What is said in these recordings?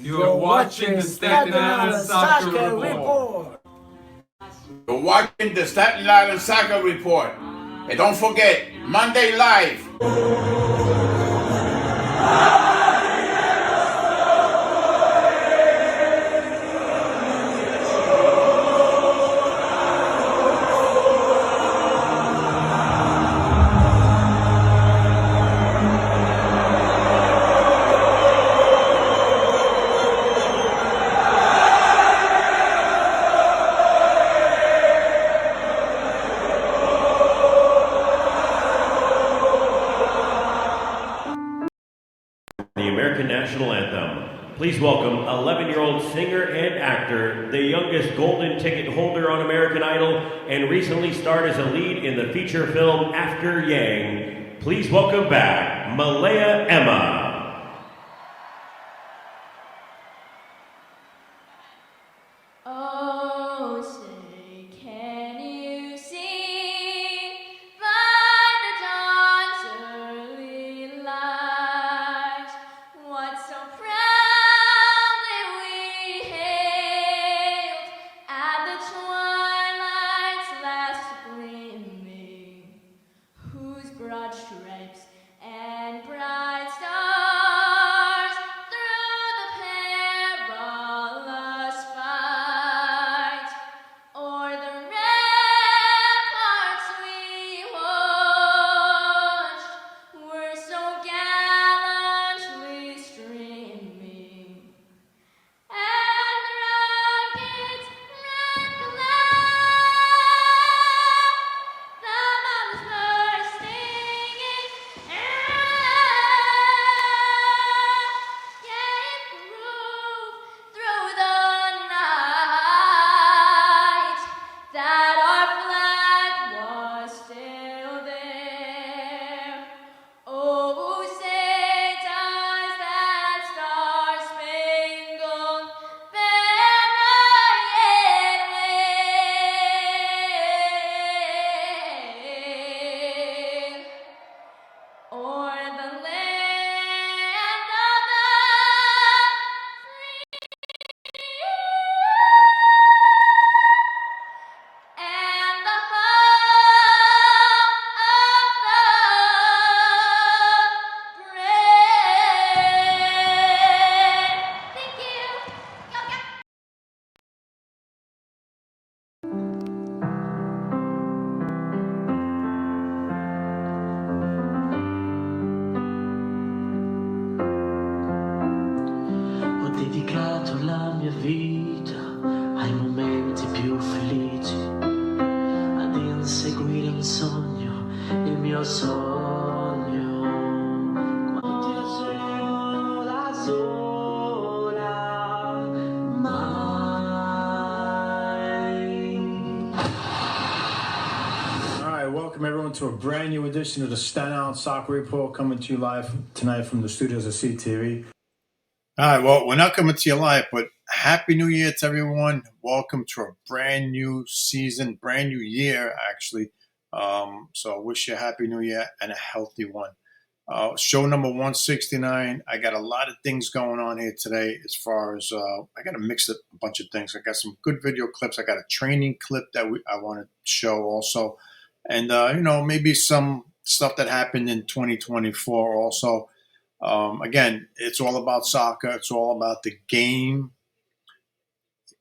You're watching the Staten Island Soccer Report. You're watching the Staten Island Soccer Report. And don't forget, Monday Live. The American National Anthem. Please welcome 11-year-old singer and actor, the youngest golden ticket holder on American Idol, and recently starred as a lead in the feature film After Yang. Please welcome back Malaya Emma. Oh, say, can you see by the dawn's early light what so proudly we hailed at the twilight's last gleaming, whose broad stripes and bright stars through the perilous fight o'er the ramparts we watched were so gallantly streaming, and the rocket's red cloud, the bombs bursting in gave proof through the night that our flag was still there. Oh, say does that star-spangled banner yet wave o'er the land of the free and the home of the brave. Thank you. Go, go. Ho dedicato la mia vita ai momenti più felici, ad inseguire un sogno, il mio sogno. Quando io sono da sola, mai. All right, welcome everyone to a brand new edition of the Staten Island Soccer Report, coming to you live tonight from the studios of CTV. All right, well, we're not coming to you live, but Happy New Year to everyone. Welcome to a brand new season, brand new year, actually. So I wish you a Happy New Year and a healthy one. Show number 169. I got a lot of things going on here today as far as I got to mix up a bunch of things. I got some good video clips. I got a training clip that I want to show also. And, maybe some stuff that happened in 2024 also. Again, it's all about soccer. It's all about the game,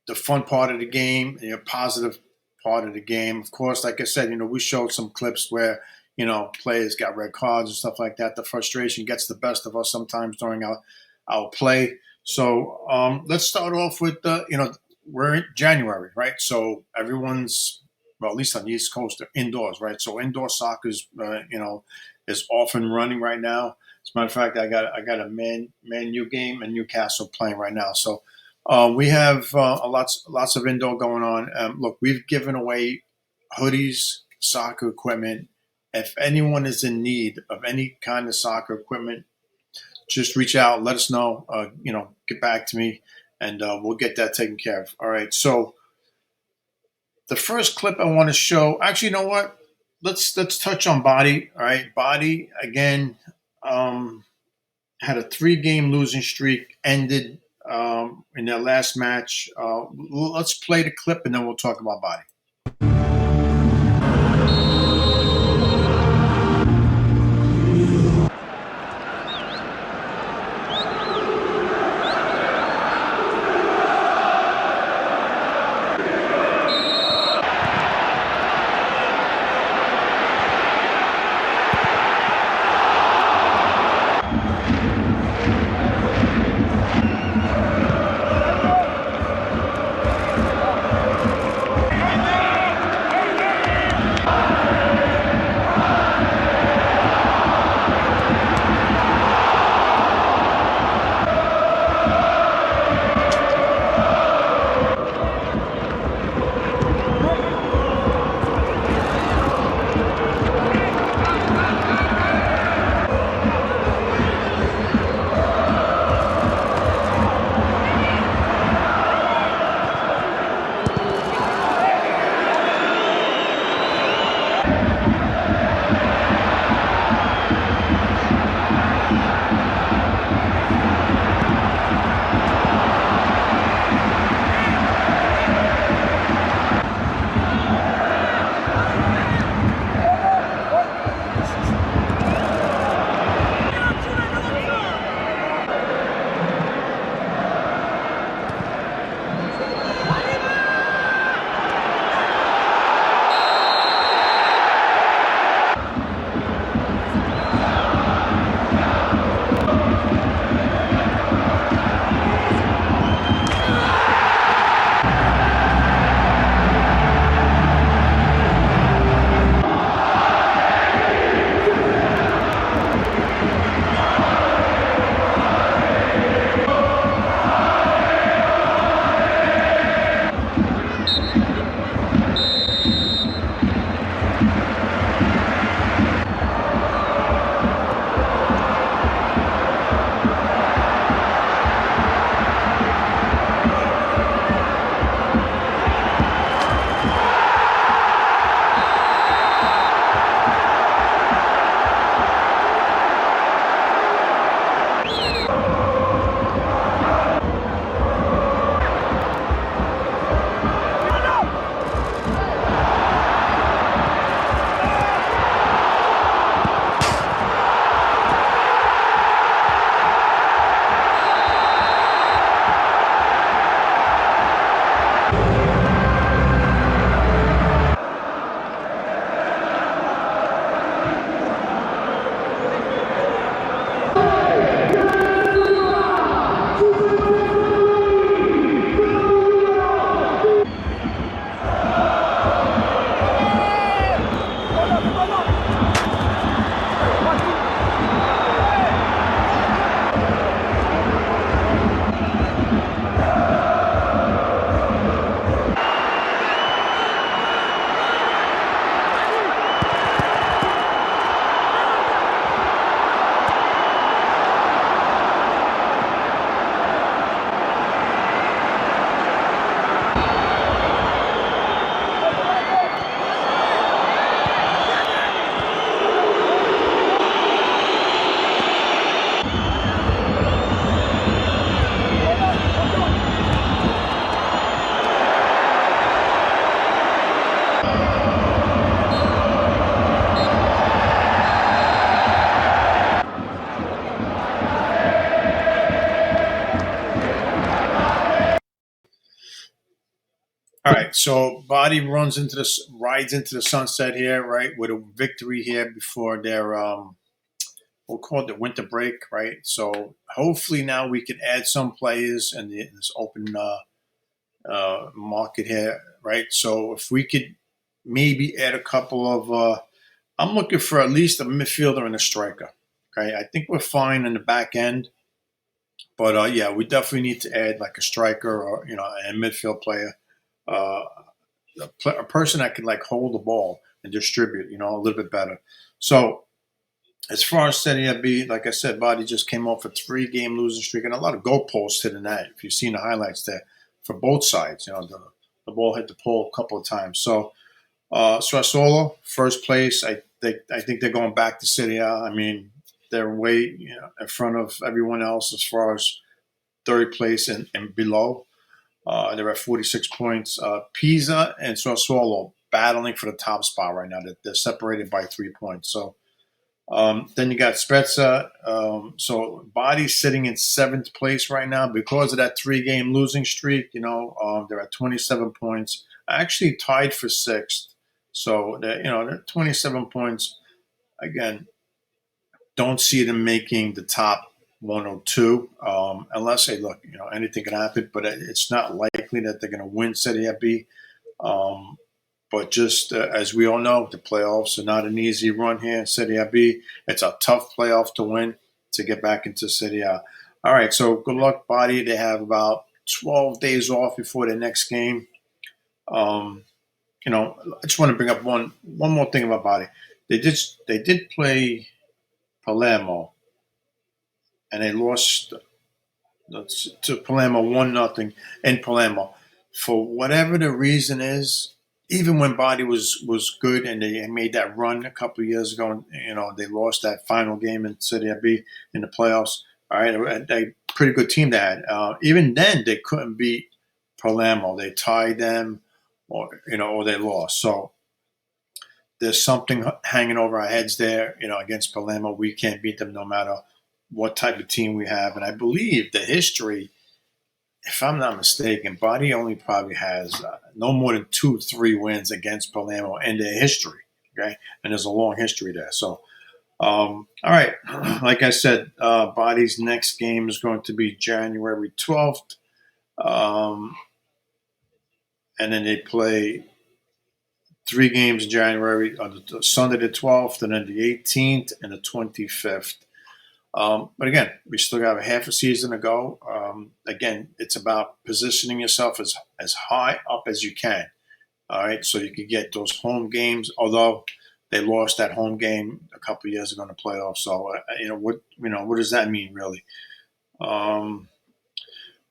the fun part of the game, and your positive part of the game. Of course, like I said, we showed some clips where, players got red cards and stuff like that. The frustration gets the best of us sometimes during our play. So let's start off with, we're in January, right? So everyone's, well, at least on the East Coast, they're indoors, right? So indoor soccer is, is off and running right now. As a matter of fact, I got a Man U game and Newcastle playing right now. So we have lots of indoor going on. Look, we've given away hoodies, soccer equipment. If anyone is in need of any kind of soccer equipment, just reach out, let us know. Get back to me, and we'll get that taken care of. All right. So the first clip I want to show, actually, you know what? Let's touch on Body. All right, Body again had a 3-game losing streak, ended in their last match. Let's play the clip and then we'll talk about Body. All right, so Body rides into the sunset here, right, with a victory here before their we'll call it the winter break, right? So hopefully now we can add some players in this open market here, right? So if we could maybe add a couple of, I'm looking for at least a midfielder and a striker. Okay, I think we're fine in the back end, but yeah, we definitely need to add like a striker or a midfield player. Uh, a person that can like hold the ball and distribute, a little bit better. So as far as Serie B, like I said, Body just came off a 3-game losing streak and a lot of goalposts hit in that. If you've seen the highlights there for both sides, the ball hit the pole a couple of times. So Sassuolo, first place. I think they're going back to Serie A. I mean, they're way in front of everyone else as far as third place and below. They're at 46 points. Pisa and Sassuolo battling for the top spot right now. They're separated by 3 points. So then you got Spezia. So Bodi's sitting in 7th place right now because of that 3-game losing streak. They're at 27 points. Actually tied for 6th. So they're 27 points. Again, don't see them making the top 102 unless they look. Anything can happen, but it's not likely that they're going to win Serie B. But just as we all know, the playoffs are not an easy run here in Serie B. It's a tough playoff to win to get back into Serie A. All right, so good luck, Body. They have about 12 days off before their next game. I just want to bring up one more thing about Body. They did play Palermo, and they lost to Palermo 1-0 in Palermo. For whatever the reason is, even when Body was good and they made that run a couple of years ago, they lost that final game in Serie B in the playoffs. All right, they pretty good team they had. Even then, they couldn't beat Palermo. They tied them, or they lost. So there's something hanging over our heads there. Against Palermo, we can't beat them no matter what type of team we have. And I believe the history, if I'm not mistaken, Body only probably has no more than 2-3 wins against Palermo in their history. Okay, and there's a long history there. So, all right, like I said, Body's next game is going to be January 12th, and then they play 3 games in January on Sunday the 12th, and then the 18th and the 25th. But again, we still got a half a season to go. Again, it's about positioning yourself as high up as you can. All right, so you can get those home games. Although they lost that home game a couple of years ago in the playoffs, so what does that mean really?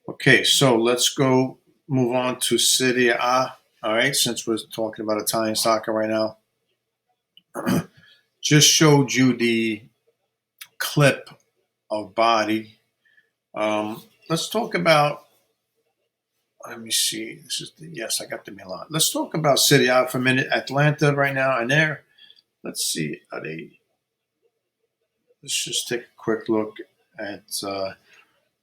Okay, so let's go move on to Serie A. All right, since we're talking about Italian soccer right now, just showed you the clip of Body. Let's talk about. Let me see. Yes, I got the Milan. Let's talk about Serie A for a minute. Atlanta right now, and there. Let's see. Let's just take a quick look at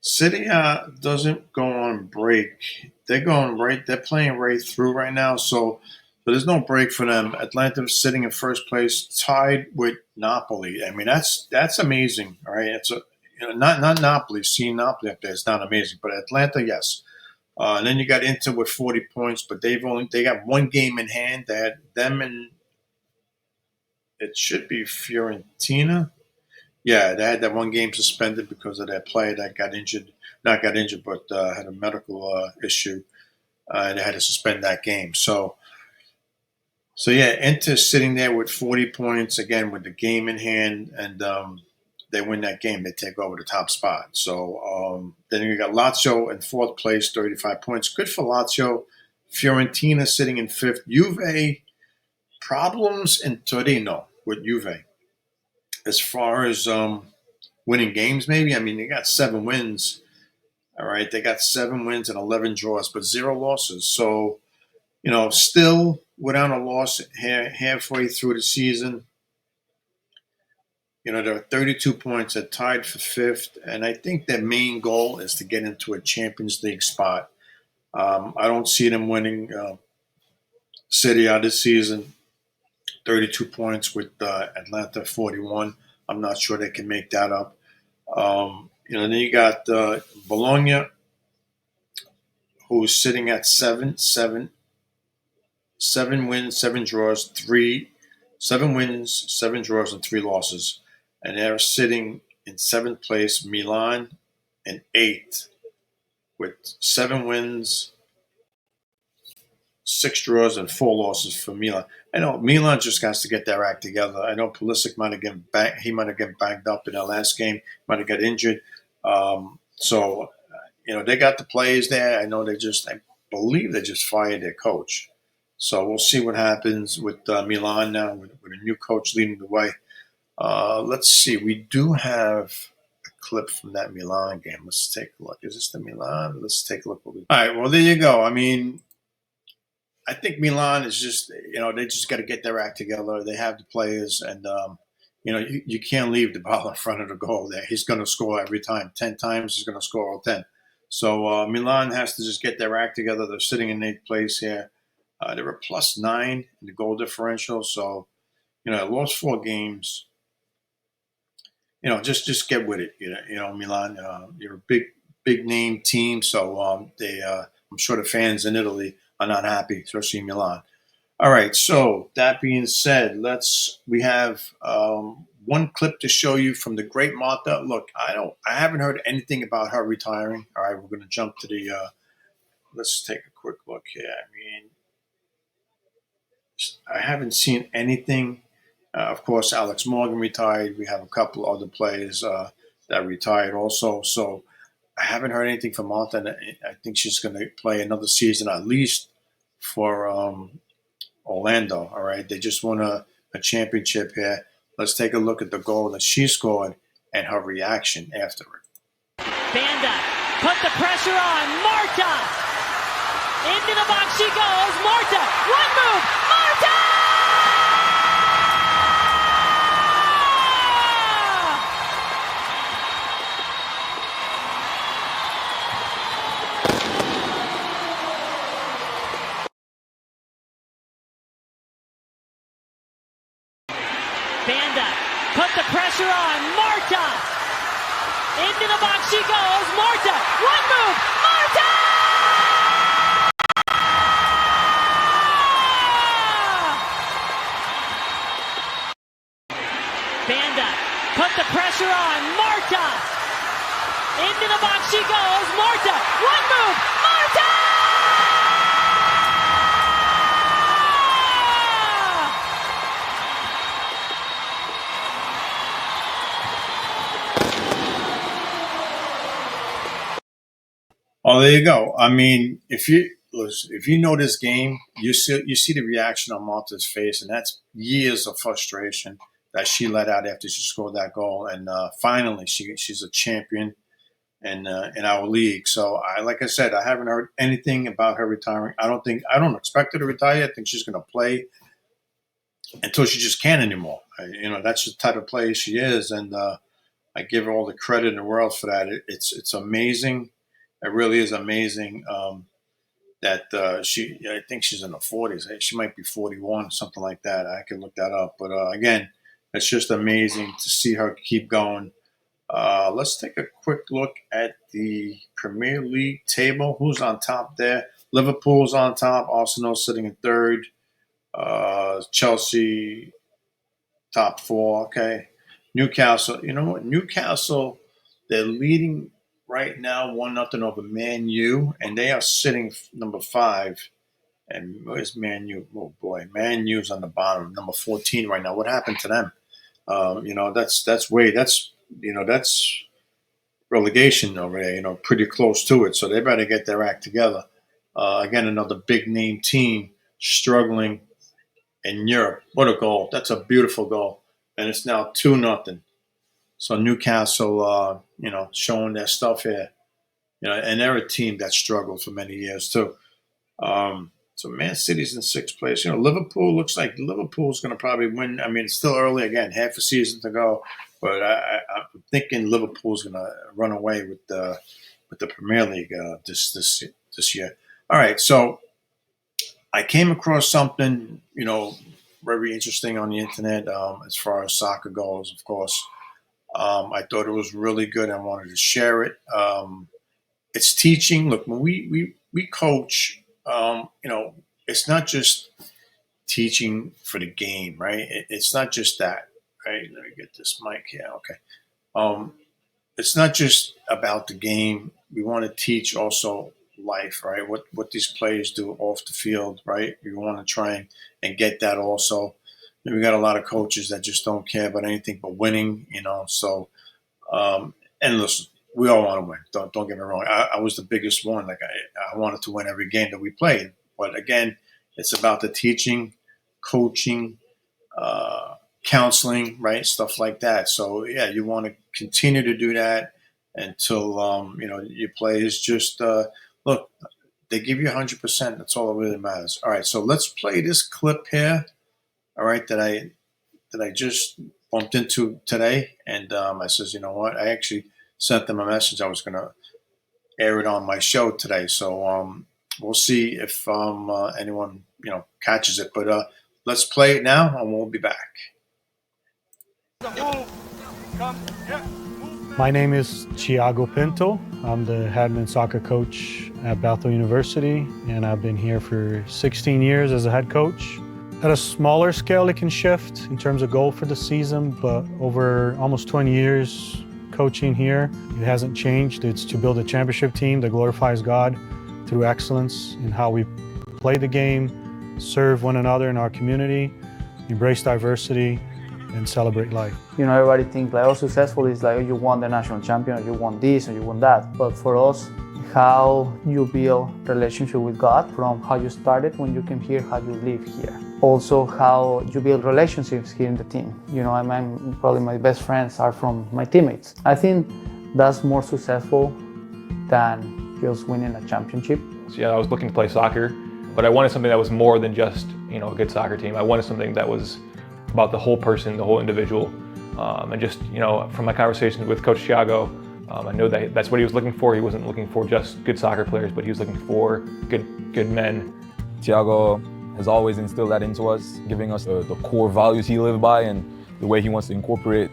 Serie A. Doesn't go on break. They're going right. They're playing right through right now. So there's no break for them. Atlanta's sitting in first place, tied with Napoli. I mean, that's amazing. All right, it's not Napoli. Seeing Napoli up there is not amazing, but Atlanta, yes. And then you got Inter with 40 points, but they got 1 game in hand. They had them and it should be Fiorentina. Yeah, they had that 1 game suspended because of that player that got injured. Not got injured, but had a medical issue. They had to suspend that game. So yeah, Inter sitting there with 40 points again with the game in hand, and they win that game. They take over the top spot. So then you got Lazio in 4th place, 35 points. Good for Lazio. Fiorentina sitting in 5th. Juve, problems in Torino with Juve. As far as winning games, maybe. I mean, they got 7 wins. All right, they got 7 wins and 11 draws, but 0 losses. So, still without a loss halfway through the season. There are 32 points. They're tied for 5th, and I think their main goal is to get into a Champions League spot. I don't see them winning Serie A this season. 32 points with Atlanta 41. I'm not sure they can make that up. Then you got Bologna, who's sitting at 7 wins, 7 draws, 7 wins, 7 draws, and 3 losses. And they're sitting in 7th place. Milan in 8th with 7 wins, 6 draws, and 4 losses for Milan. I know Milan just has to get their act together. I know Pulisic might have gotten banged up in that last game, might have got injured. They got the players there. I believe they just fired their coach. So we'll see what happens with Milan now with a new coach leading the way. Let's see. We do have a clip from that Milan game. Let's take a look. Is this the Milan? Let's take a look. All right, well, there you go. I mean, I think Milan is just, they just got to get their act together. They have the players, and, you can't leave the ball in front of the goal there. He's going to score every time. 10 times, he's going to score all 10. So Milan has to just get their act together. They're sitting in 8th place here. They were +9 in the goal differential. So, lost 4 games. Just get with it. Milan, you're a big name team. So I'm sure the fans in Italy are not happy, especially in Milan. All right. So that being said, we have one clip to show you from the great Martha. Look, I haven't heard anything about her retiring. All right, we're going to jump to the. Let's take a quick look here. I mean, I haven't seen anything. Of course, Alex Morgan retired. We have a couple other players that retired also. So I haven't heard anything from Martha. And I think she's going to play another season at least for Orlando. All right, they just won a championship here. Let's take a look at the goal that she scored and her reaction after it. Banda put the pressure on. Marta into the box she goes. Marta, one move. Marta! Banda put the pressure on. Marta into the box she goes. Marta, one move. Marta! Banda put the pressure on. Marta into the box she goes. Marta, one move. Marta! Oh, there you go. I mean, if you know this game, you see the reaction on Marta's face, and that's years of frustration that she let out after she scored that goal. And finally, she's a champion in our league. So, like I said, I haven't heard anything about her retiring. I don't expect her to retire. I think she's going to play until she just can't anymore. That's the type of player she is, and I give her all the credit in the world for that. It's amazing. It really is amazing that I think she's in the 40s. She might be 41, something like that. I can look that up. But again, it's just amazing to see her keep going. Let's take a quick look at the Premier League table. Who's on top there? Liverpool's on top. Arsenal sitting in 3rd. Chelsea, top 4. Okay. Newcastle. You know what? Newcastle, they're leading right now 1-0 over Man U, and they are sitting number 5. And where's Man U? Oh boy, Man U's on the bottom, number 14 right now. What happened to them? That's relegation over there. Pretty close to it. So they better get their act together. Again, another big name team struggling in Europe. What a goal! That's a beautiful goal, and it's now 2-0. So Newcastle, showing their stuff here, and they're a team that struggled for many years too. So Man City's in 6th place. Liverpool looks like Liverpool's going to probably win. I mean, it's still early again, half a season to go, but I'm thinking Liverpool's going to run away with the Premier League this year. All right, so I came across something very interesting on the internet as far as soccer goes, of course. I thought it was really good. I wanted to share it. It's teaching. Look, when we coach, it's not just teaching for the game, right? It's not just that, right? Let me get this mic here. Okay. It's not just about the game. We want to teach also life, right? What these players do off the field, right? We want to try and get that also. And we got a lot of coaches that just don't care about anything but winning, So, and listen, we all want to win. Don't get me wrong. I was the biggest one. Like I wanted to win every game that we played. But again, it's about the teaching, coaching, counseling, right? Stuff like that. So yeah, you want to continue to do that until, your players just, look, they give you 100%. That's all that really matters. All right. So let's play this clip here. All right. That I just bumped into today. And I says, you know what? I actually sent them a message. I was going to air it on my show today. So we'll see if anyone, catches it. But let's play it now and we'll be back. My name is Thiago Pinto. I'm the head men's soccer coach at Bethel University, and I've been here for 16 years as a head coach. At a smaller scale, it can shift in terms of goal for the season, but over almost 20 years coaching here, it hasn't changed. It's to build a championship team that glorifies God through excellence in how we play the game, serve one another in our community, embrace diversity, and celebrate life. Everybody thinks like, successful is like, you won the national champion, or you won this, or you won that. But for us, how you build relationship with God from how you started when you came here, how you live here. Also, how you build relationships here in the team. I'm probably my best friends are from my teammates. I think that's more successful than just winning a championship. So, I was looking to play soccer, but I wanted something that was more than just, a good soccer team. I wanted something that was about the whole person, the whole individual. And just, from my conversations with Coach Thiago, I know that that's what he was looking for. He wasn't looking for just good soccer players, but he was looking for good men. Thiago has always instilled that into us, giving us the core values he lived by and the way he wants to incorporate,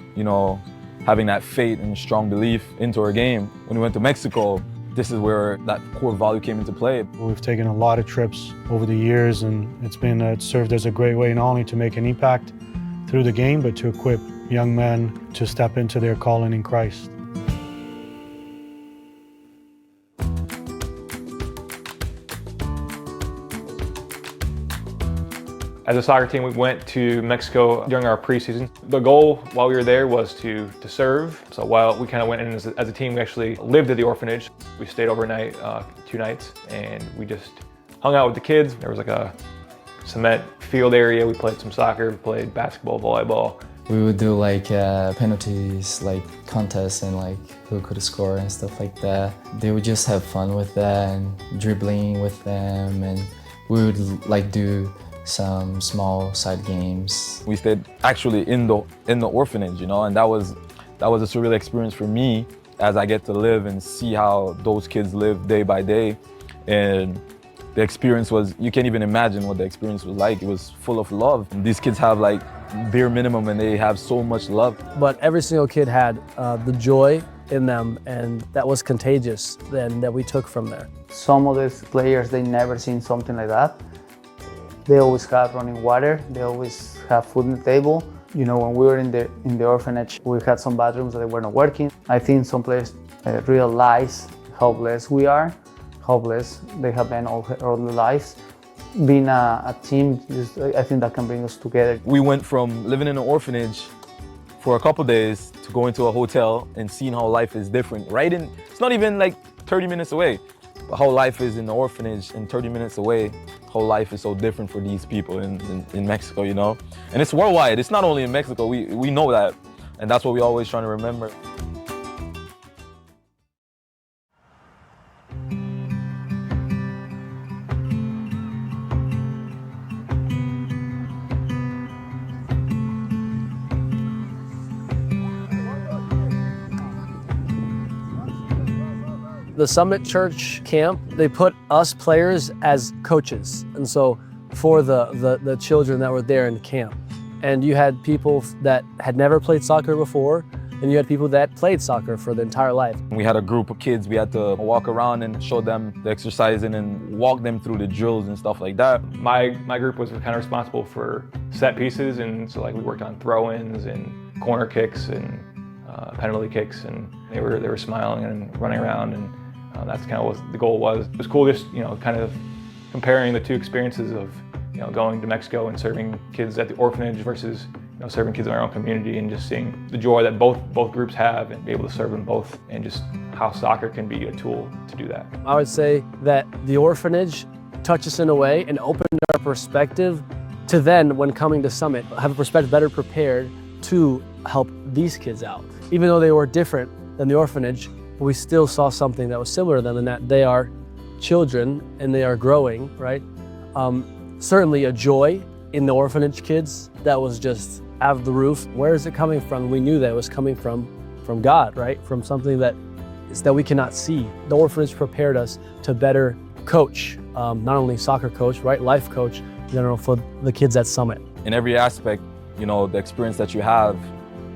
having that faith and strong belief into our game. When we went to Mexico, this is where that core value came into play. We've taken a lot of trips over the years, and it served as a great way not only to make an impact through the game, but to equip young men to step into their calling in Christ. As a soccer team, we went to Mexico during our preseason. The goal while we were there was to serve. So while we kind of went in as a team, we actually lived at the orphanage. We stayed overnight, 2 nights, and we just hung out with the kids. There was like a cement field area. We played some soccer, we played basketball, volleyball. We would do like penalties, like contests, and like who could score and stuff like that. They would just have fun with that and dribbling with them, and we would like do some small side games. We stayed actually in the orphanage, and that was a surreal experience for me as I get to live and see how those kids live day by day. And the experience was, you can't even imagine what the experience was like. It was full of love. And these kids have like bare minimum and they have so much love. But every single kid had the joy in them, and that was contagious then that we took from there. Some of these players, they never seen something like that. They always have running water, they always have food on the table. When we were in the orphanage, we had some bathrooms that were not working. I think some players realize how blessed we are, how blessed they have been all their lives. Being a team, I think that can bring us together. We went from living in an orphanage for a couple days to going to a hotel and seeing how life is different. It's not even like 30 minutes away. But how life is in the orphanage and 30 minutes away, how life is so different for these people in Mexico, And it's worldwide, it's not only in Mexico, we know that. And that's what we always trying to remember. The Summit Church camp, they put us players as coaches. And so for the children that were there in camp. And you had people that had never played soccer before, and you had people that played soccer for the entire life. We had a group of kids, we had to walk around and show them the exercising and walk them through the drills and stuff like that. My group was kind of responsible for set pieces, and so like we worked on throw-ins and corner kicks and penalty kicks, and they were smiling and running around, and that's kind of what the goal was. It was cool just, kind of comparing the two experiences of, going to Mexico and serving kids at the orphanage versus, serving kids in our own community, and just seeing the joy that both groups have and be able to serve them both, and just how soccer can be a tool to do that. I would say that the orphanage touched us in a way and opened our perspective to then, when coming to Summit, have a perspective better prepared to help these kids out. Even though they were different than the orphanage, we still saw something that was similar to them in that they are children and they are growing, right? Certainly a joy in the orphanage kids that was just out of the roof. Where is it coming from? We knew that it was coming from God, right? From something that we cannot see. The orphanage prepared us to better coach, not only soccer coach, right? Life coach, in general, for the kids at Summit. In every aspect, you know, the experience that you have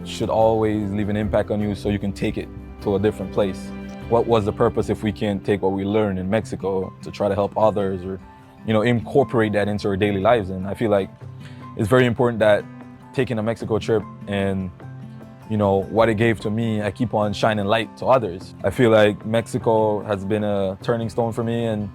should always leave an impact on you so you can take it to a different place. What was the purpose if we can't take what we learned in Mexico to try to help others or, you know, incorporate that into our daily lives? And I feel like it's very important that taking a Mexico trip and, you know, what it gave to me, I keep on shining light to others. I feel like Mexico has been a turning stone for me, and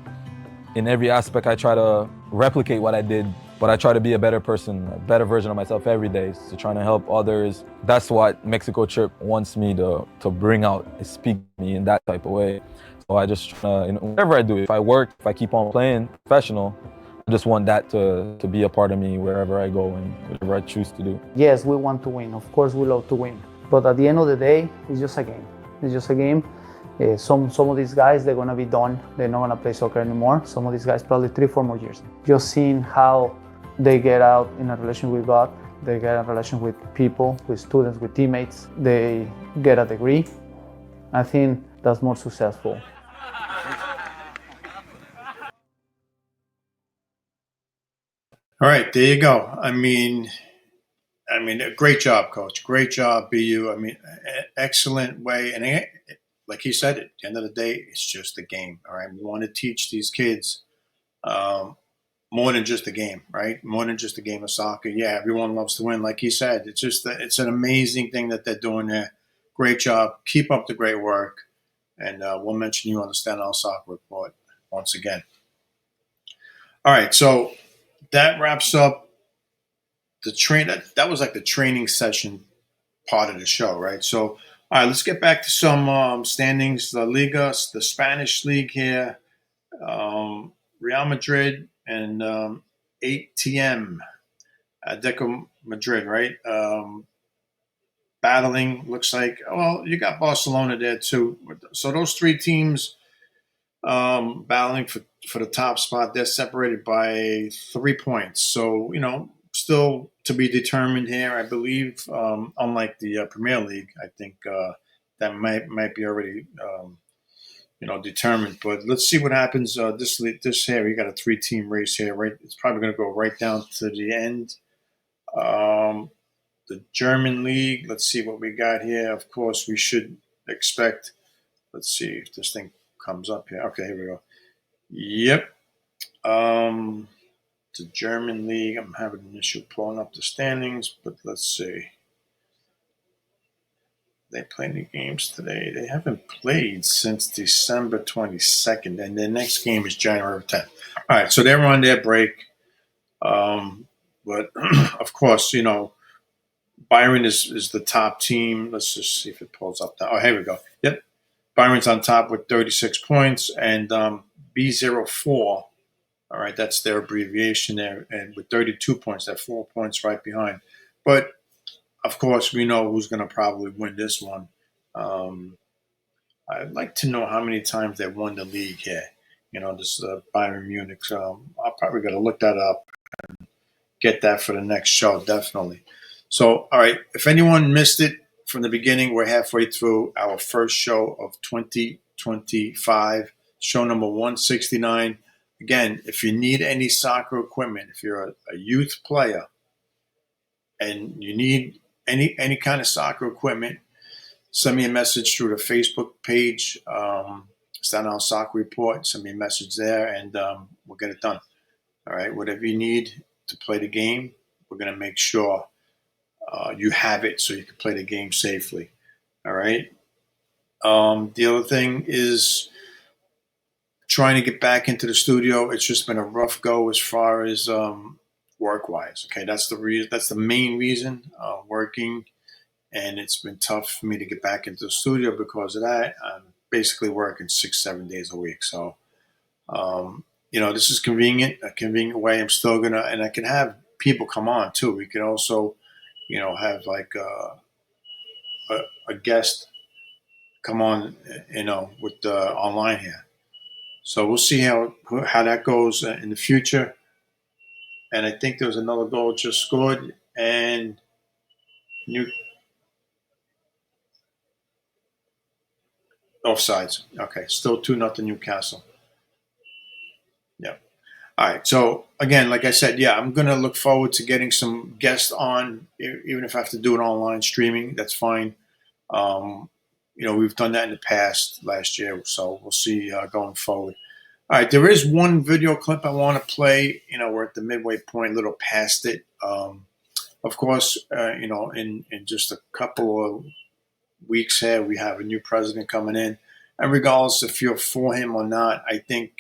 in every aspect I try to replicate what I did, but I try to be a better person, a better version of myself every day, so trying to help others. That's what Mexico trip wants me to bring out, speak to me in that type of way. So I just, whatever I do, if I work, if I keep on playing professional, I just want that to be a part of me wherever I go and whatever I choose to do. Yes, we want to win. Of course, we love to win. But at the end of the day, it's just a game. It's just a game. Some of these guys, they're going to be done. They're not going to play soccer anymore. Some of these guys, probably 3-4 more years. Just seeing how they get out in a relation with God, they get a relation with people, with students, with teammates. They get a degree. I think that's more successful. All right, there you go. I mean, great job, coach. Great job, BU. I mean, excellent way. And like he said, at the end of the day, it's just a game. All right, we want to teach these kids more than just a game, right? More than just a game of soccer. Yeah, everyone loves to win, like he said. It's just it's an amazing thing that they're doing there. Great job. Keep up the great work, and we'll mention you on the Staten Soccer Report once again. All right, so that wraps up the train. That was like the training session part of the show, right? So, all right, let's get back to some standings. La Liga, the Spanish league here. Real Madrid and ATM, Atletico Madrid, right? Battling, looks like. Well, you got Barcelona there too. So those three teams battling for the top spot. They're separated by 3 points. So, you know, still to be determined here, I believe. Unlike the Premier League, I think that might be already determined. But let's see what happens. This here, we got a 3-team race here, right? It's probably going to go right down to the end. The German league. Let's see what we got here. Of course, we should expect. Let's see if this thing comes up here. Okay, here we go. Yep. The German league. I'm having an issue pulling up the standings, but let's see. They play any games today? They haven't played since December 22nd, and their next game is January 10th. All right, so they're on their break. But of course, you know, Byron is the top team. Let's just see if it pulls up. Oh, here we go. Yep. Byron's on top with 36 points, and B04, all right, that's their abbreviation there, and with 32 points, they're 4 points right behind. But, of course, we know who's going to probably win this one. I'd like to know how many times they won the league here. You know, this Bayern Munich. So I'll probably got to look that up and get that for the next show, definitely. So, all right, if anyone missed it from the beginning, we're halfway through our first show of 2025, show number 169. Again, if you need any soccer equipment, if you're a youth player and you need any kind of soccer equipment, send me a message through the Facebook page, Staten Soccer Report. Send me a message there, and we'll get it done. All right, whatever you need to play the game, we're going to make sure you have it so you can play the game safely. All right. The other thing is trying to get back into the studio. It's just been a rough go as far as work-wise. Okay, that's the reason. That's the main reason. Working, and it's been tough for me to get back into the studio because of that. I'm basically working 6-7 days a week. So, you know, this is convenient. A convenient way. I'm still gonna, and I can have people come on too. We can also, have like a guest come on, with online here. So we'll see how that goes in the future. And I think there was another goal just scored, and new offsides. Okay, still 2-0 Newcastle. Yeah. All right. So again, like I said, yeah, I'm gonna look forward to getting some guests on, even if I have to do it online streaming. That's fine. We've done that in the past last year, so we'll see going forward. All right, there is one video clip I want to play. We're at the midway point, a little past it. Of course, in just a couple of weeks here, we have a new president coming in, and regardless if you're for him or not, I think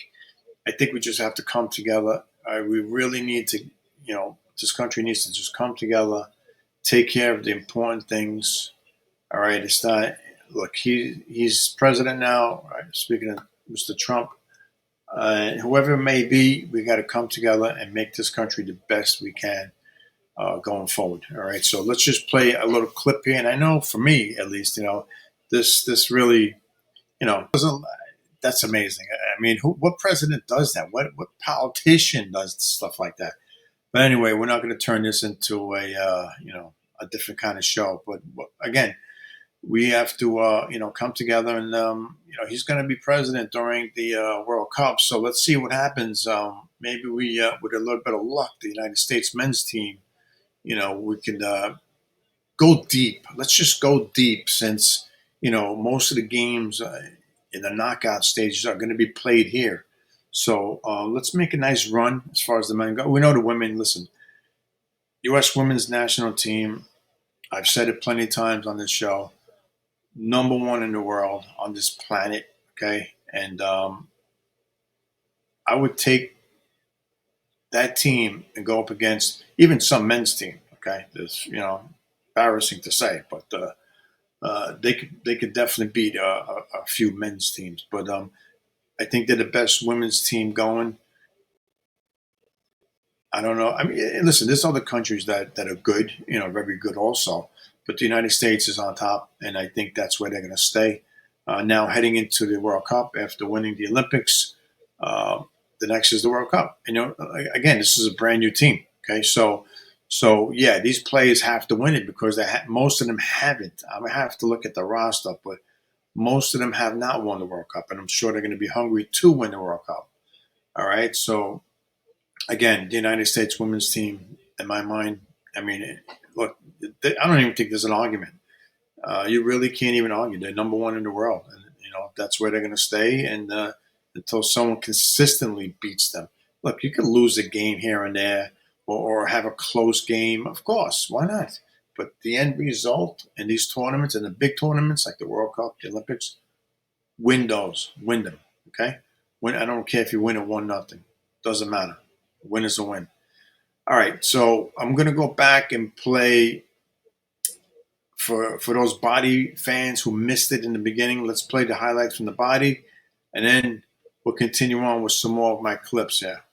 we just have to come together. We really need to, this country needs to just come together, take care of the important things. All right, it's not. Look, he's president now. Right? Speaking of Mr. Trump, whoever it may be, we got to come together and make this country the best we can going forward. All right, so let's just play a little clip here. And I know for me, at least, this really, doesn't. That's amazing. I mean, what president does that? What politician does stuff like that? But anyway, we're not going to turn this into a different kind of show. But again, we have to, come together, and he's going to be president during the World Cup. So let's see what happens. Maybe we, with a little bit of luck, the United States men's team, we can go deep. Let's just go deep, since most of the games in the knockout stages are going to be played here. So let's make a nice run as far as the men go. We know the women. Listen, U.S. women's national team. I've said it plenty of times on this show. #1 in the world on this planet, okay? And I would take that team and go up against even some men's team, okay? It's, embarrassing to say, but they could definitely beat a few men's teams. But I think they're the best women's team going. I don't know. I mean, listen, there's other countries that are good, very good also. But the United States is on top, and I think that's where they're going to stay. Now, heading into the World Cup after winning the Olympics, the next is the World Cup. And, again, this is a brand new team. Okay, so yeah, these players have to win it because most of them haven't. I have to look at the roster, but most of them have not won the World Cup, and I'm sure they're going to be hungry to win the World Cup. All right, so again, the United States women's team, in my mind, I mean, look, I don't even think there's an argument. You really can't even argue. They're #1 in the world, and that's where they're going to stay, and until someone consistently beats them. Look, you can lose a game here and there, or have a close game, of course. Why not? But the end result in these tournaments, and the big tournaments like the World Cup, the Olympics, win them. Okay, I don't care if you win at 1-0. Doesn't matter. A win is a win. All right, so I'm going to go back and play for those body fans who missed it in the beginning. Let's play the highlights from the body, and then we'll continue on with some more of my clips here.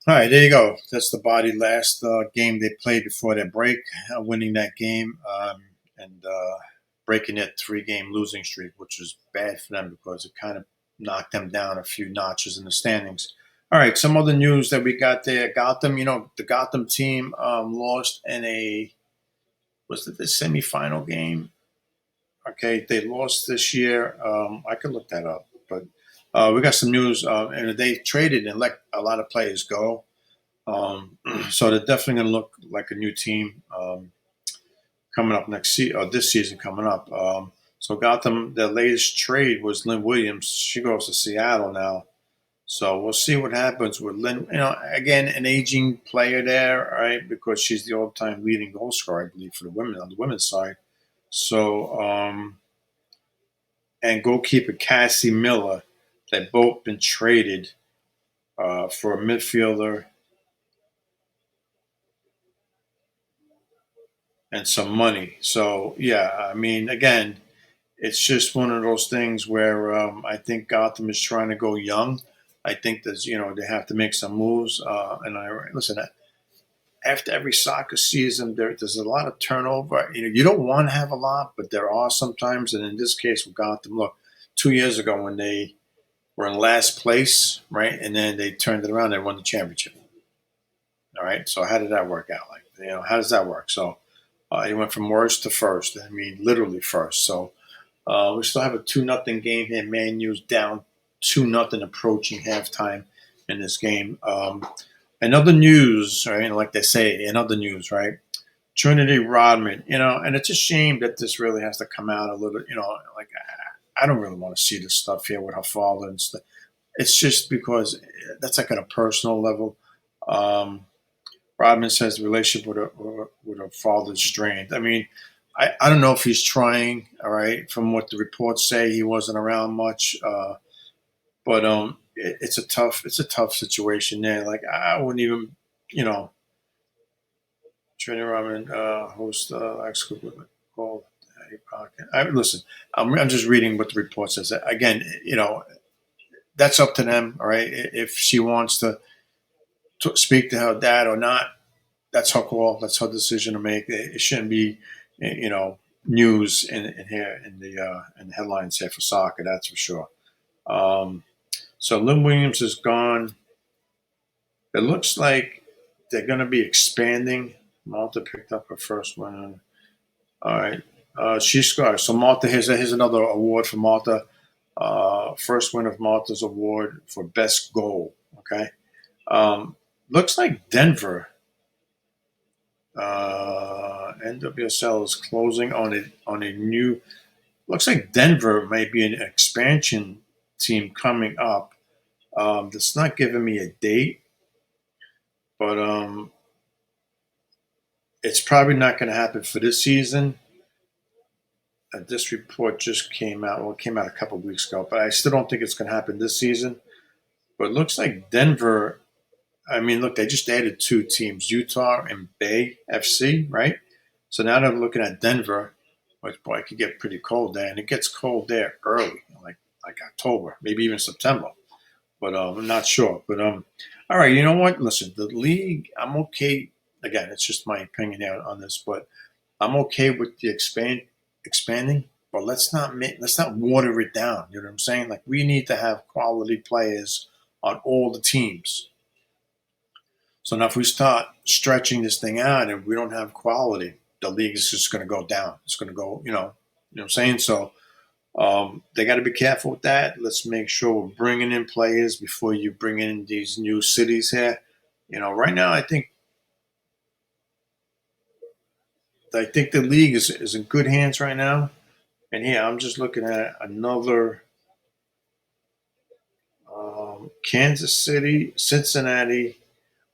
All right, there you go. That's the body last game they played before their break, winning that game and breaking that 3-game losing streak, which was bad for them because it kind of knocked them down a few notches in the standings. All right, some other news that we got there. Gotham, the Gotham team lost in was it the semifinal game? Okay, they lost this year. I could look that up, but we got some news, and they traded and let a lot of players go. So they're definitely going to look like a new team coming up or this season coming up. So Gotham, their latest trade was Lynn Williams. She goes to Seattle now. So we'll see what happens with Lynn. Again, an aging player there, right? Because she's the all-time leading goal scorer, I believe, for the women on the women's side. So, and goalkeeper Cassie Miller, they've both been traded for a midfielder and some money. So, yeah, I mean, again, it's just one of those things where I think Gotham is trying to go young. I think there's, they have to make some moves. And listen, after every soccer season, there's a lot of turnover. You don't want to have a lot, but there are sometimes. And in this case with Gotham, look, 2 years ago when they were in last place, right, and then they turned it around, they won the championship. All right, so how did that work out? How does that work? So he went from worst to first. I mean, literally first. So we still have a 2-0 game here. Man U's down 2-0 approaching halftime in this game. In other news, right, like they say, in other news, right, Trinity Rodman, and it's a shame that this really has to come out a little, like I don't really want to see this stuff here with her father and stuff. It's just because that's like on a personal level. Rodman says the relationship with her father is strained. I mean, I don't know if he's trying. All right, from what the reports say, he wasn't around much. But it's a tough situation there. Like I wouldn't even, Trinity Rodman host X called. Listen, I'm just reading what the report says. Again, that's up to them. All right, if she wants to speak to her dad or not, that's her call. That's her decision to make. It shouldn't be, news in here in the headlines here for soccer. That's for sure. So Lynn Williams is gone. It looks like they're going to be expanding. Malta picked up her first win. All right. She scored. So Malta, here's another award for Malta. First win of Malta's award for best goal. Okay. Looks like Denver. NWSL is closing on a new. Looks like Denver might be an expansion team coming up. That's not giving me a date, but it's probably not going to happen for this season. This report just came out. Well, it came out a couple of weeks ago, but I still don't think it's going to happen this season. But it looks like Denver. I mean, look, they just added 2 teams, Utah and Bay FC, right? So now they're looking at Denver, which, boy, it could get pretty cold there. And it gets cold there early, like October, maybe even September. But I'm not sure. But all right, you know what? Listen, the league, I'm okay. Again, it's just my opinion on this, but I'm okay with the expanding. But let's not water it down. You know what I'm saying? Like we need to have quality players on all the teams. So now if we start stretching this thing out and we don't have quality, the league is just going to go down. It's going to go, you know what I'm saying? So they got to be careful with that. Let's make sure we're bringing in players before you bring in these new cities here. Right now I think the league is in good hands right now. And here I'm just looking at another Kansas City, Cincinnati.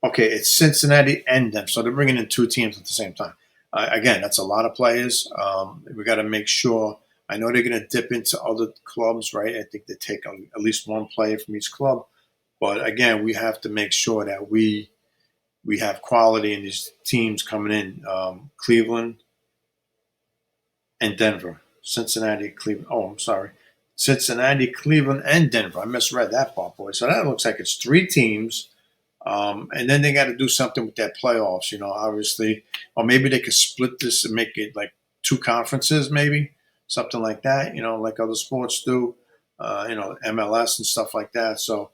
Okay, it's Cincinnati and them. So they're bringing in 2 teams at the same time. Again, that's a lot of players. We got to make sure. I know they're going to dip into other clubs, right? I think they take at least 1 player from each club. But again, we have to make sure that we have quality in these teams coming in. Cleveland and Denver. Cincinnati, Cleveland. Oh, I'm sorry. Cincinnati, Cleveland, and Denver. I misread that part, boy. So that looks like it's 3 teams And then they got to do something with their playoffs, obviously. Or maybe they could split this and make it like 2 conferences, maybe something like that, like other sports do, MLS and stuff like that. So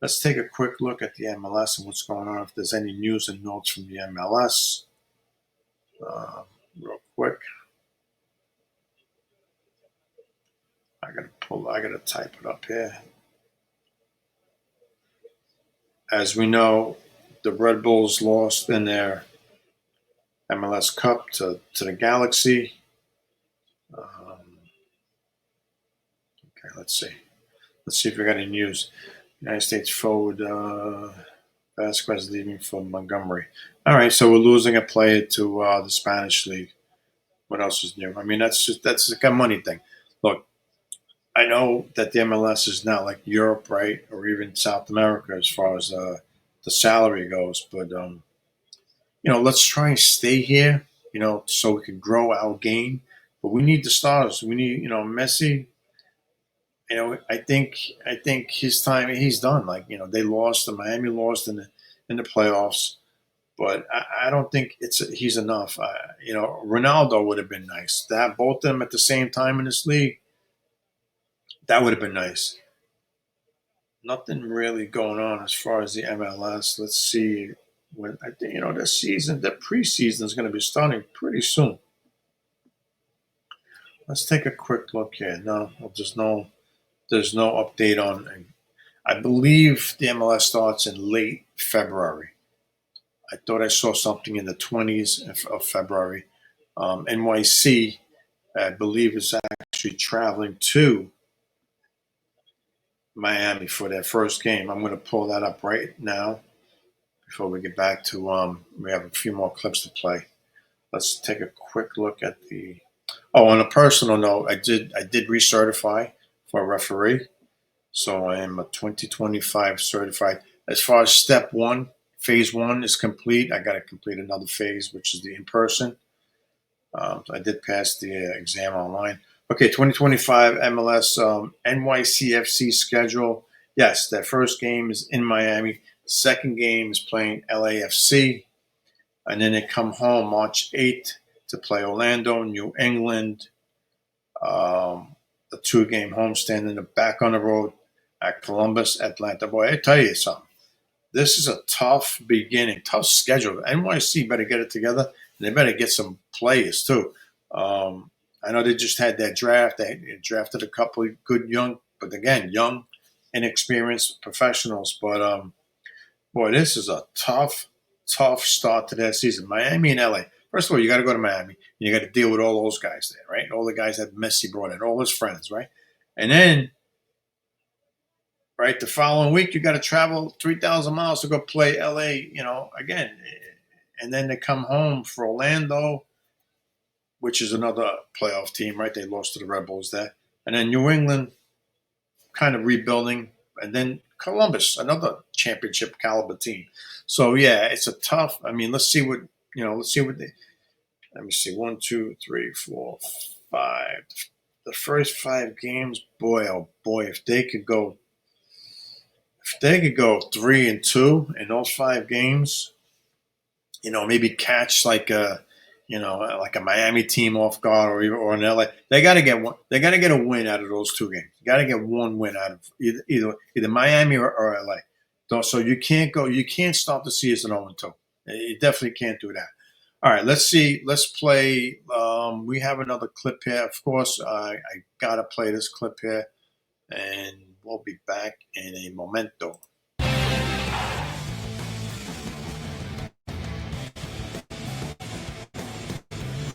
let's take a quick look at the MLS and what's going on. If there's any news and notes from the MLS, real quick. I gotta type it up here. As we know, the Red Bulls lost in their MLS Cup to the Galaxy. Okay, let's see. Let's see if we got any news. United States forward Vasquez leaving for Montgomery. All right, so we're losing a player to the Spanish league. What else is new? I mean, that's like a money thing. Look, I know that the MLS is not like Europe, right, or even South America as far as the salary goes. But let's try and stay here, so we can grow our game. But we need the stars. We need, Messi. I think his time he's done. Like they lost, the Miami lost in the playoffs, but I don't think he's enough. Ronaldo would have been nice to have both of them at the same time in this league. That would have been nice. Nothing really going on as far as the MLS. Let's see. When I think this season, the preseason is going to be starting pretty soon. Let's take a quick look here. No, there's no update on. I believe the MLS starts in late February. I thought I saw something in the 20s of February. NYC, I believe, is actually traveling to Miami for their first game. I'm going to pull that up right now before we get back to we have a few more clips to play. Let's take a quick look at the. Oh, on a personal note, I did recertify for a referee, so I am a 2025 certified. As far as step 1, phase 1 is complete. I got to complete another phase, which is the in person. So I did pass the exam online. Okay, 2025 MLS NYCFC schedule. Yes, their first game is in Miami. Second game is playing LAFC. And then they come home March 8th to play Orlando, New England. The 2-game homestand, and they're back on the road at Columbus, Atlanta. Boy, I tell you something. This is a tough beginning, tough schedule. NYC better get it together. And they better get some players, too. I know they just had that draft. They drafted a couple of good young, but again, young, inexperienced professionals. But, boy, this is a tough start to that season. Miami and LA. First of all, you got to go to Miami. And you got to deal with all those guys there, right? All the guys that Messi brought in, all his friends, right? And then, right, the following week, you got to travel 3,000 miles to go play LA, again. And then they come home for Orlando, which is another playoff team, right? They lost to the Red Bulls there. And then New England, kind of rebuilding. And then Columbus, another championship caliber team. So, yeah, it's a tough. I mean, let's see what they. Let me see. 1, 2, 3, 4, 5. The first 5 games, boy, oh boy, if they could go 3-2 in those 5 games, maybe catch like a Miami team off guard or an LA. They got to get one. They got to get a win out of those 2 games. You got to get one win out of either Miami or LA. So you can't start the season 0-2. You definitely can't do that. All right, let's see. Let's play. We have another clip here. Of course, I got to play this clip here, and we'll be back in a momento.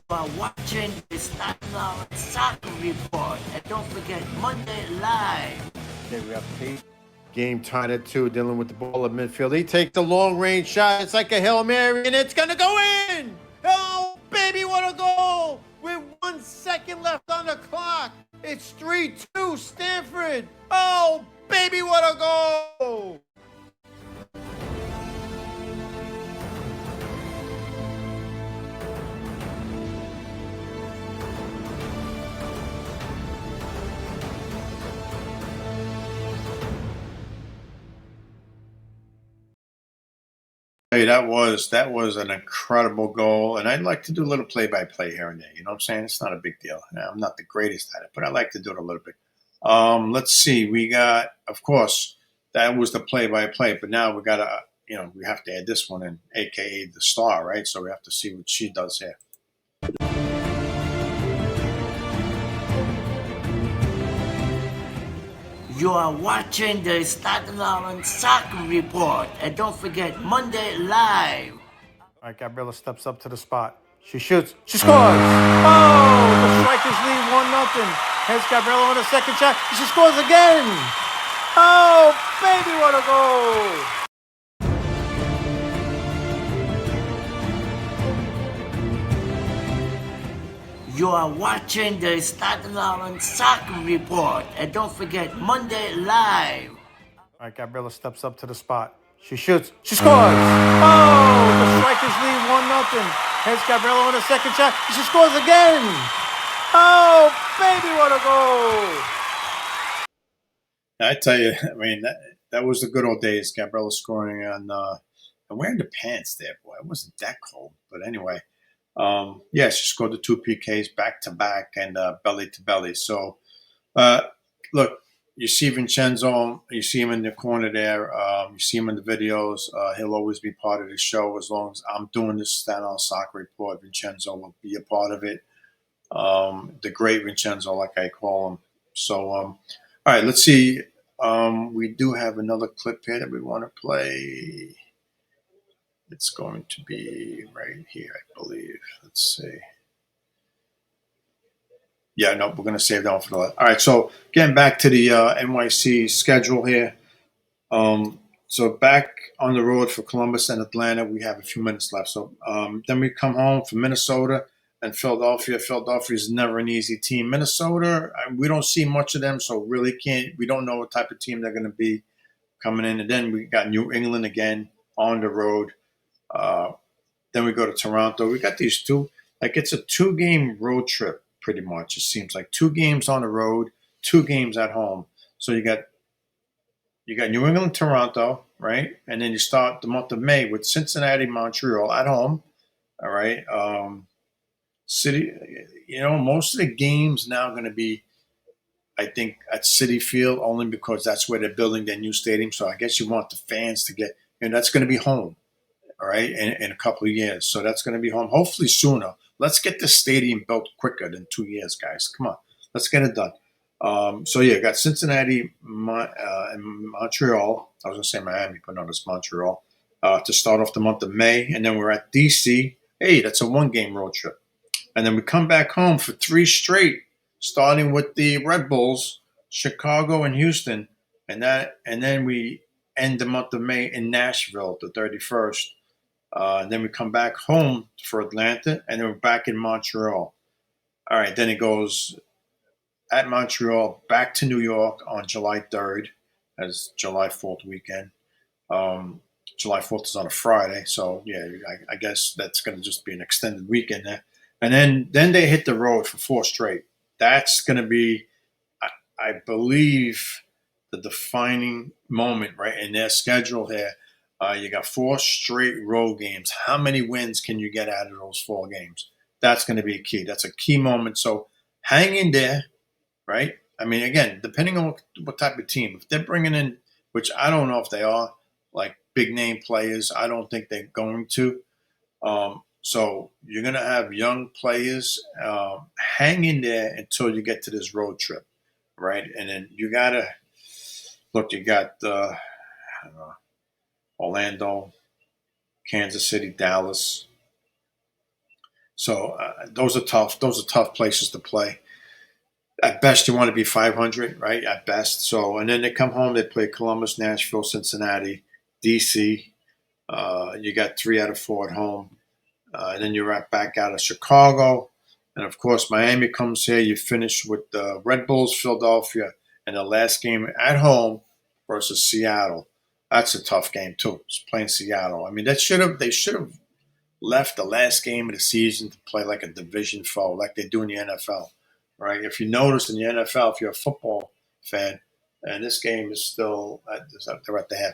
While watching the Staten Soccer Report. And don't forget, Monday Live. Okay, we have Tate. Game tied at 2, dealing with the ball at midfield. He takes the long-range shot. It's like a Hail Mary, and it's going to go in! Oh, baby, what a goal! With 1 second left on the clock. It's 3-2, Stanford. Oh, baby, what a goal! Hey, that was an incredible goal, and I'd like to do a little play-by-play here and there. You know what I'm saying? It's not a big deal. I'm not the greatest at it, but I like to do it a little bit. Let's see. We got, of course, that was the play-by-play, but now we got to, we have to add this one in, aka the star, right? So we have to see what she does here. You are watching the Staten Island Soccer Report. And don't forget, Monday Live. All right, Gabriella steps up to the spot. She shoots. She scores. Oh, the Strikers lead 1-0. Here's Gabriella on a second shot. She scores again. Oh, baby, what a goal. You are watching the Staten Island Soccer Report. And don't forget, Monday Live. All right, Gabriella steps up to the spot. She shoots. She scores. Oh, the Strikers lead 1-0. Here's Gabriella on a second shot. She scores again. Oh, baby, what a goal. I tell you, I mean, that was the good old days. Gabriella scoring on, and wearing the pants there, boy. It wasn't that cold. But anyway, yeah, she scored the 2 PKs back to back and belly to belly. So, look, you see Vincenzo, you see him in the corner there. You see him in the videos. He'll always be part of the show as long as I'm doing this Staten Island Soccer Report. Vincenzo will be a part of it. The great Vincenzo, like I call him. So, all right, let's see. We do have another clip here that we want to play. It's going to be right here, I believe. Let's see. Yeah, no, we're going to save that one for the last. All right, so getting back to the NYC schedule here. So back on the road for Columbus and Atlanta, we have a few minutes left. So then we come home for Minnesota and Philadelphia. Philadelphia is never an easy team. Minnesota, we don't see much of them, so really we don't know what type of team they're going to be coming in. And then we got New England again on the road. Then we go to Toronto. We got these two, like it's a 2-game road trip pretty much. It seems like 2 games on the road, 2 games at home. So you got New England, Toronto, right? And then you start the month of May with Cincinnati, Montreal at home. All right. City, most of the games now going to be, I think, at Citi Field only because that's where they're building their new stadium. So I guess you want the fans to get, that's going to be home. All right, in a couple of years. So that's going to be home, hopefully sooner. Let's get the stadium built quicker than 2 years, guys. Come on, let's get it done. So yeah, got Cincinnati and Montreal. I was going to say Miami, but no, it's Montreal to start off the month of May, and then we're at DC. Hey, that's a 1-game road trip, and then we come back home for 3 straight, starting with the Red Bulls, Chicago, and Houston, and then we end the month of May in Nashville, the 31st. And then we come back home for Atlanta, and then we're back in Montreal. All right, then it goes at Montreal, back to New York on July 3rd, as July 4th weekend. July 4th is on a Friday, so yeah, I guess that's going to just be an extended weekend there. And then they hit the road for 4 straight. That's going to be, I believe, the defining moment, right, in their schedule here. You got 4 straight road games. How many wins can you get out of those 4 games? That's going to be key. That's a key moment. So hang in there, right? I mean, again, depending on what type of team. If they're bringing in, which I don't know if they are, like big name players, I don't think they're going to. So you're going to have young players. Hang in there until you get to this road trip, right? And then you got to look, you got Orlando, Kansas City, Dallas. So those are tough. Those are tough places to play. At best, you want to be 500, right? At best. So, and then they come home. They play Columbus, Nashville, Cincinnati, DC. You got 3 out of 4 at home. And then you're right back out of Chicago. And of course, Miami comes here. You finish with the Red Bulls, Philadelphia, and the last game at home versus Seattle. That's a tough game too. It's playing Seattle. I mean, they should have left the last game of the season to play like a division foe, like they do in the NFL, right? If you notice in the NFL, if you're a football fan, and this game is still they're at the half.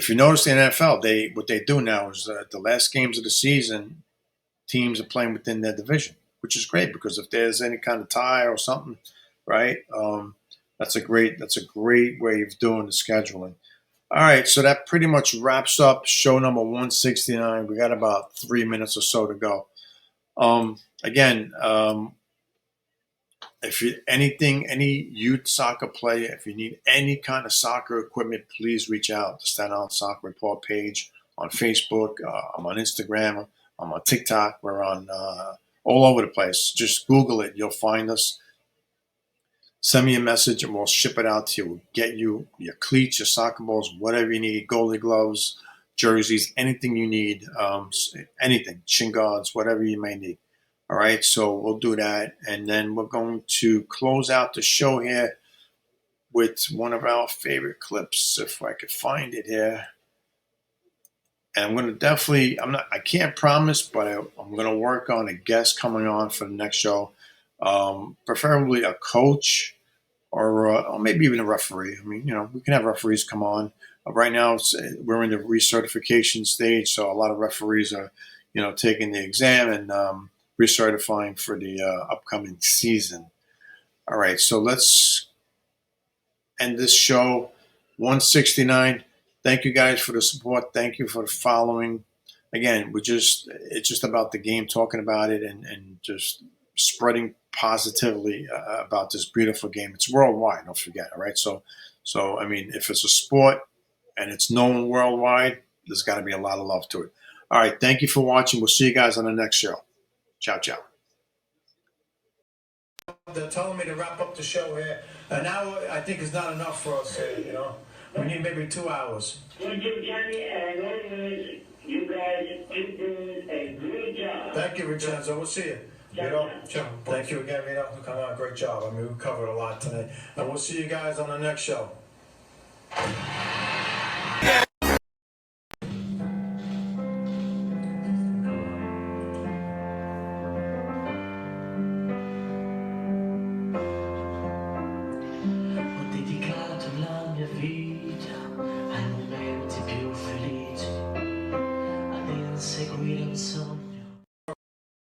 if you notice in the NFL, what they do now is the last games of the season, teams are playing within their division, which is great because if there's any kind of tie or something, right? That's a great way of doing the scheduling. All right, so that pretty much wraps up show number 169. We got about 3 minutes or so to go. Again, if you any youth soccer player, if you need any kind of soccer equipment, please reach out to Staten Island Soccer Report page on Facebook. I'm on Instagram. I'm on TikTok. We're on all over the place. Just Google it. You'll find us. Send me a message and we'll ship it out to you. We'll get you your cleats, your soccer balls, whatever you need, goalie gloves, jerseys, anything you need, anything, shin guards, whatever you may need. All right, so we'll do that. And then we're going to close out the show here with one of our favorite clips, if I could find it here. And I'm going to definitely, I can't promise, but I'm going to work on a guest coming on for the next show. Preferably a coach or maybe even a referee. I mean, we can have referees come on. Right now, we're in the recertification stage, so a lot of referees are, taking the exam and recertifying for the upcoming season. All right, so let's end this show 169. Thank you guys for the support. Thank you for the following. Again, it's just about the game, talking about it and just spreading positively about this beautiful game. It's worldwide, don't forget, all right? So I mean, if it's a sport and it's known worldwide, there's got to be a lot of love to it. All right, thank you for watching. We'll see you guys on the next show. Ciao, ciao. They're telling me to wrap up the show here. And now I think it's not enough for us here, We need maybe 2 hours. Thank you, Johnny, and listeners, you guys keep doing a great job. Thank you, Vincenzo. We'll see you. Thank you again, Vito. Come on, great job. I mean, we covered a lot tonight. And we'll see you guys on the next show.